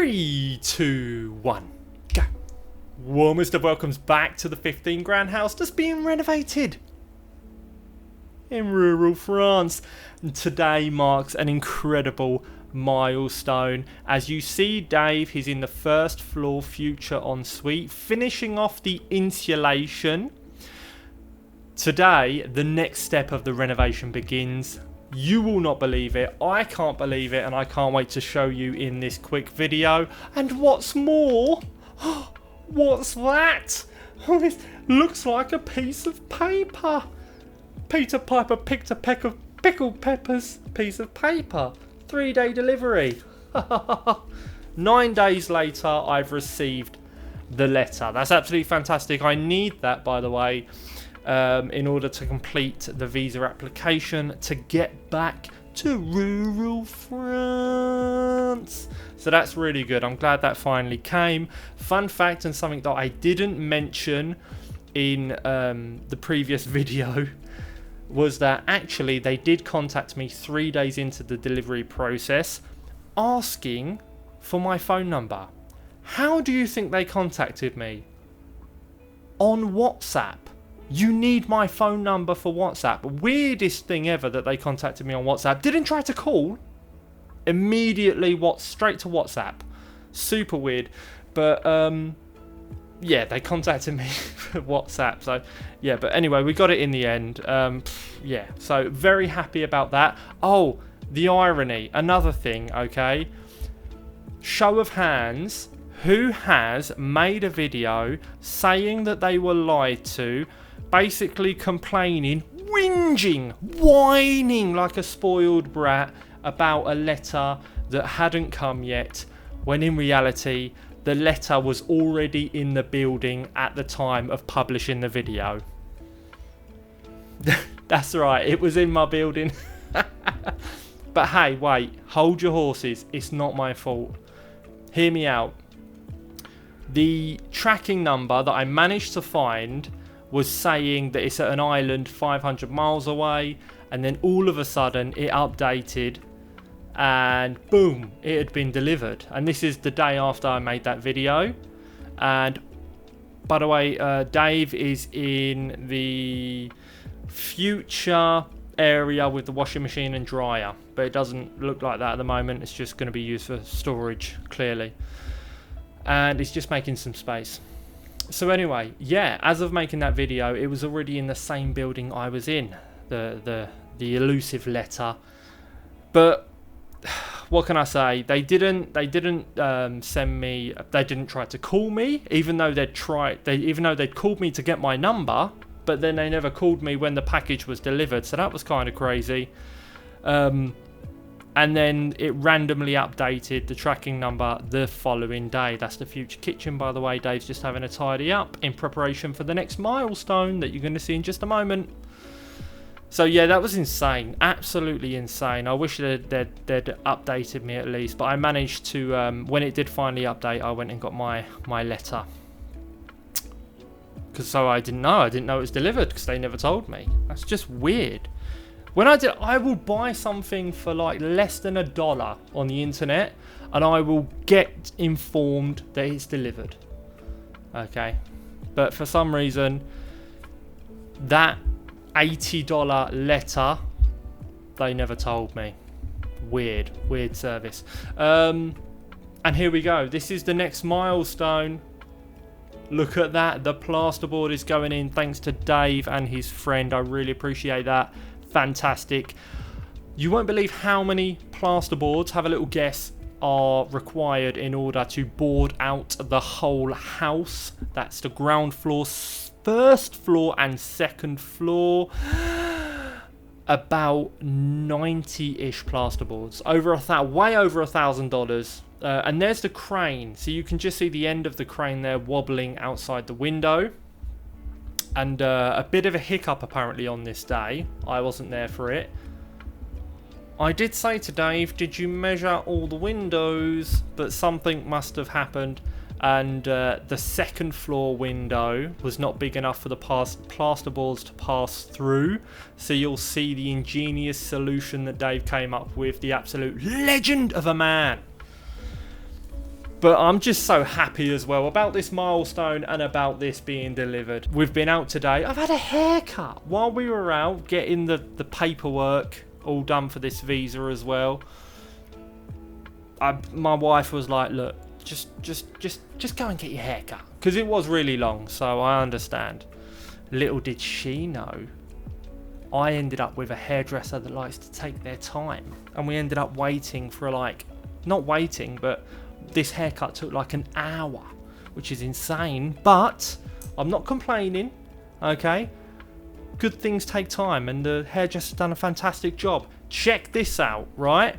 3, 2, 1, go. Warmest of welcomes back to the 15 grand house that's being renovated in rural France. And today marks an incredible milestone. As you see, Dave, he's in the first floor future ensuite, finishing off the insulation. Today, the next step of the renovation begins. You will not believe it, I can't believe it, and I can't wait to show you in this quick video. And what's more, what's that? Oh, this looks like a piece of paper. Peter Piper picked a peck of pickled peppers, piece of paper. 3-day delivery. 9 days later, I've received the letter. That's absolutely fantastic. I need that, by the way, in order to complete the visa application to get back to rural France. So that's really good. I'm glad that finally came. Fun fact, and something that I didn't mention in the previous video, was that actually they did contact me 3 days into the delivery process asking for my phone number. How do you think they contacted me? On WhatsApp. You need my phone number for WhatsApp. Weirdest thing ever that they contacted me on WhatsApp. Didn't try to call. Immediately straight to WhatsApp. Super weird. But yeah, they contacted me for WhatsApp. So yeah, but anyway, we got it in the end. Yeah, so very happy about that. Oh, the irony. Another thing, okay. Show of hands. Who has made a video saying that they were lied to, basically complaining, whinging, whining like a spoiled brat about a letter that hadn't come yet, when in reality the letter was already in the building at the time of publishing the video. That's right, it was in my building. But hey, wait, hold your horses, it's not my fault. Hear me out. The tracking number that I managed to find was saying that it's at an island 500 miles away, and then all of a sudden it updated and boom, it had been delivered. And this is the day after I made that video. And by the way, Dave is in the future area with the washing machine and dryer, but it doesn't look like that at the moment. It's just going to be used for storage, clearly, and it's just making some space. So anyway, yeah, as of making that video, it was already in the same building I was in, the elusive letter. But what can I say? They didn't send me. They didn't try to call me, even though they'd called me to get my number. But then they never called me when the package was delivered. So that was kind of crazy. And then it randomly updated the tracking number the following day. That's the future kitchen, by the way. Dave's just having a tidy up in preparation for the next milestone that you're going to see in just a moment. So yeah, that was insane. Absolutely insane. I wish they'd updated me at least. But I managed to, when it did finally update, I went and got my letter. So I didn't know it was delivered because they never told me. That's just weird. When I will buy something for like less than $1 on the internet, and I will get informed that it's delivered. Okay, but for some reason, that $80 letter, they never told me. Weird service. And here we go. This is the next milestone. Look at that. The plasterboard is going in thanks to Dave and his friend. I really appreciate that. Fantastic. You won't believe how many plasterboards, have a little guess, are required in order to board out the whole house. That's the ground floor, first floor and second floor. About 90-ish plasterboards. Way over $1,000. And there's the crane. So you can just see the end of the crane there wobbling outside the window. And a bit of a hiccup apparently on this day. I wasn't there for it. I did say to Dave, did you measure all the windows? But something must have happened. And the second floor window was not big enough for the plasterboards to pass through. So you'll see the ingenious solution that Dave came up with. The absolute legend of a man. But I'm just so happy as well about this milestone and about this being delivered. We've been out today. I've had a haircut while we were out getting the paperwork all done for this visa as well. My wife was like, look, just go and get your haircut. Because it was really long, so I understand. Little did she know, I ended up with a hairdresser that likes to take their time. And we ended up waiting for like, not waiting, but this haircut took like an hour, which is insane. But I'm not complaining, okay? Good things take time, and the hairdresser's done a fantastic job. Check this out, right?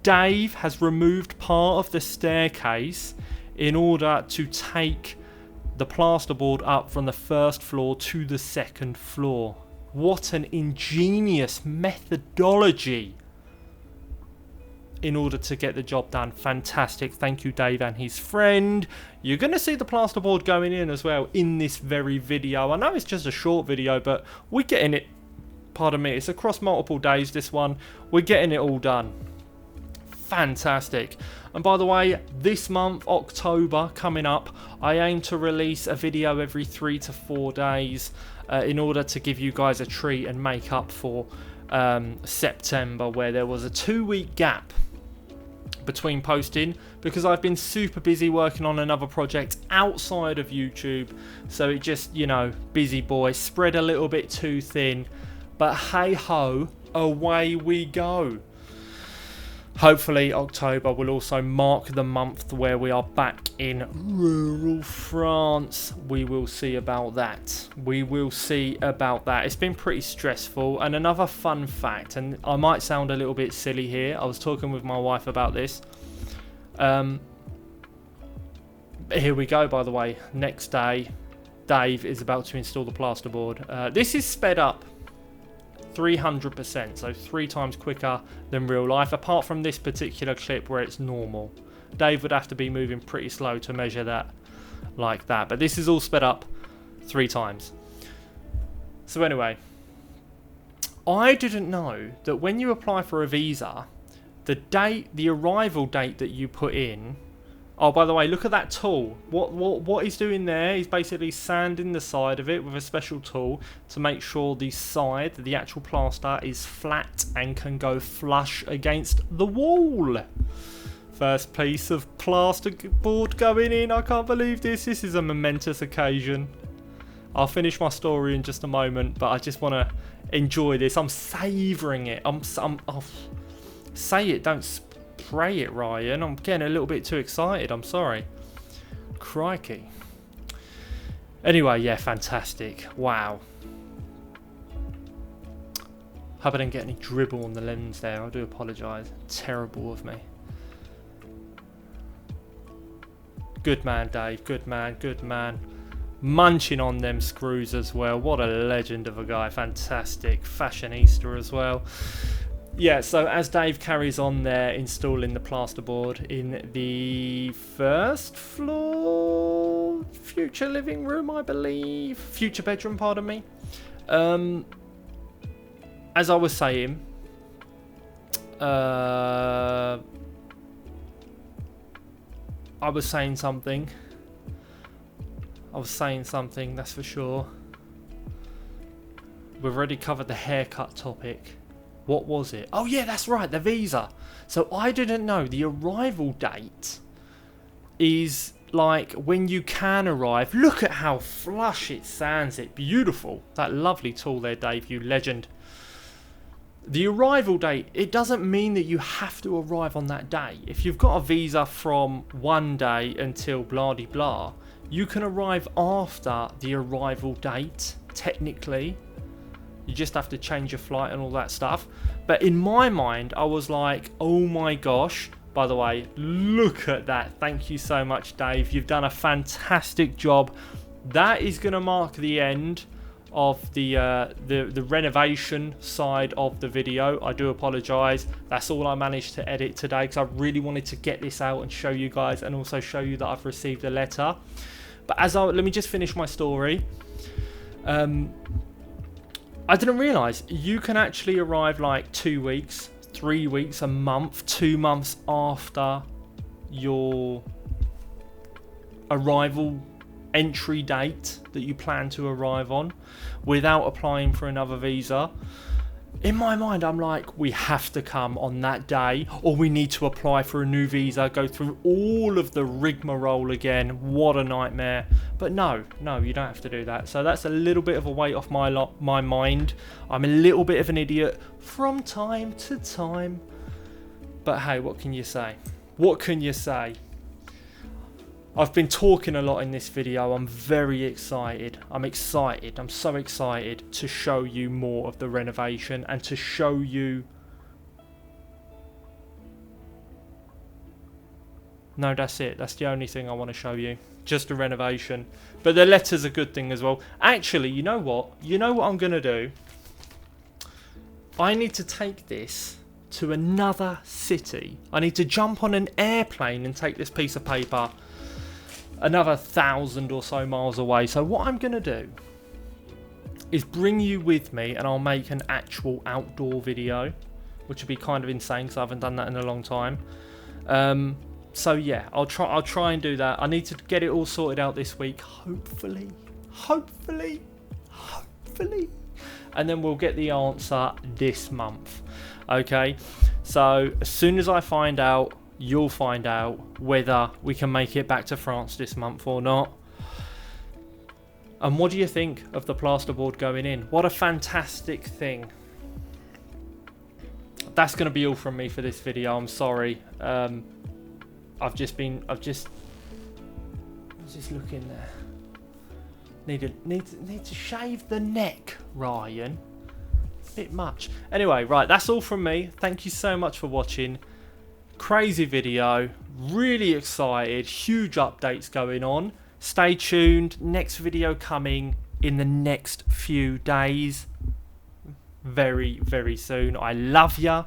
Dave has removed part of the staircase in order to take the plasterboard up from the first floor to the second floor. What an ingenious methodology in order to get the job done. Fantastic. Thank you, Dave and his friend. You're going to see the plasterboard going in as well in this very video. I know it's just a short video, but we're getting it, pardon me, it's across multiple days, this one. We're getting it all done. Fantastic. And by the way, this month, October, coming up, I aim to release a video every 3 to 4 days in order to give you guys a treat and make up for September, where there was a 2-week gap between posting because I've been super busy working on another project outside of YouTube. So it just, you know, busy boy, spread a little bit too thin. But hey ho, away we go. Hopefully October will also mark the month where we are back in rural France. We will see about that. We will see about that. It's been pretty stressful. And another fun fact, and I might sound a little bit silly here. I was talking with my wife about this. Here we go, by the way. Next day, Dave is about to install the plasterboard. This is sped up 300%, so 3 times quicker than real life, apart from this particular clip where it's normal. Dave would have to be moving pretty slow to measure that like that, but this is all sped up 3 times. So anyway, I didn't know that when you apply for a visa, the arrival date that you put in. Oh, by the way, look at that tool. What he's doing there, he's basically sanding the side of it with a special tool to make sure the side, the actual plaster, is flat and can go flush against the wall. First piece of plasterboard going in. I can't believe this. This is a momentous occasion. I'll finish my story in just a moment, but I just want to enjoy this. I'm savouring it. I'll say it, don't spray it, Ryan. I'm getting a little bit too excited. I'm sorry. Crikey. Anyway, yeah, fantastic. Wow. Hope I didn't get any dribble on the lens there. I do apologise. Terrible of me. Good man, Dave. Good man. Good man. Munching on them screws as well. What a legend of a guy. Fantastic. Fashionista as well. Yeah, so as Dave carries on there installing the plasterboard in the first floor future living room, I believe. Future bedroom, pardon me. As I was saying, I was saying something, that's for sure. We've already covered the haircut topic. What was it? Oh yeah, that's right, the visa. So I didn't know the arrival date is like when you can arrive. Look at how flush it sands it. Beautiful. That lovely tool there, Dave, you legend. The arrival date, it doesn't mean that you have to arrive on that day. If you've got a visa from one day until blah de blah, you can arrive after the arrival date, technically. You just have to change your flight and all that stuff. But in my mind, I was like, oh my gosh. By the way, look at that. Thank you so much, Dave. You've done a fantastic job. That is going to mark the end of the renovation side of the video. I do apologise. That's all I managed to edit today because I really wanted to get this out and show you guys and also show you that I've received a letter. But let me just finish my story. I didn't realise you can actually arrive like 2 weeks, 3 weeks, a month, 2 months after your arrival entry date that you plan to arrive on without applying for another visa, in my mind I'm like, we have to come on that day, or we need to apply for a new visa, go through all of the rigmarole again. What a nightmare. But no, you don't have to do that. So that's a little bit of a weight off my mind. I'm a little bit of an idiot from time to time, but hey, what can you say? What can you say? I've been talking a lot in this video. I'm very excited. I'm so excited to show you more of the renovation and to show you... No, that's it. That's the only thing I want to show you. Just the renovation. But the letter's a good thing as well. Actually, you know what? You know what I'm going to do? I need to take this to another city. I need to jump on an airplane and take this piece of paper another 1,000 or so miles away. So what I'm going to do is bring you with me, and I'll make an actual outdoor video, which would be kind of insane because I haven't done that in a long time. So yeah, I'll try and do that. I need to get it all sorted out this week, hopefully, and then we'll get the answer this month. Okay, so as soon as I find out, you'll find out whether we can make it back to France this month or not. And what do you think of the plasterboard going in? What a fantastic thing. That's going to be all from me for this video. I'm sorry. I was just looking there. Need to shave the neck, Ryan. Bit much. Anyway, right, that's all from me. Thank you so much for watching. Crazy video, really excited, huge updates going on. Stay tuned, next video coming in the next few days, very soon. I love ya.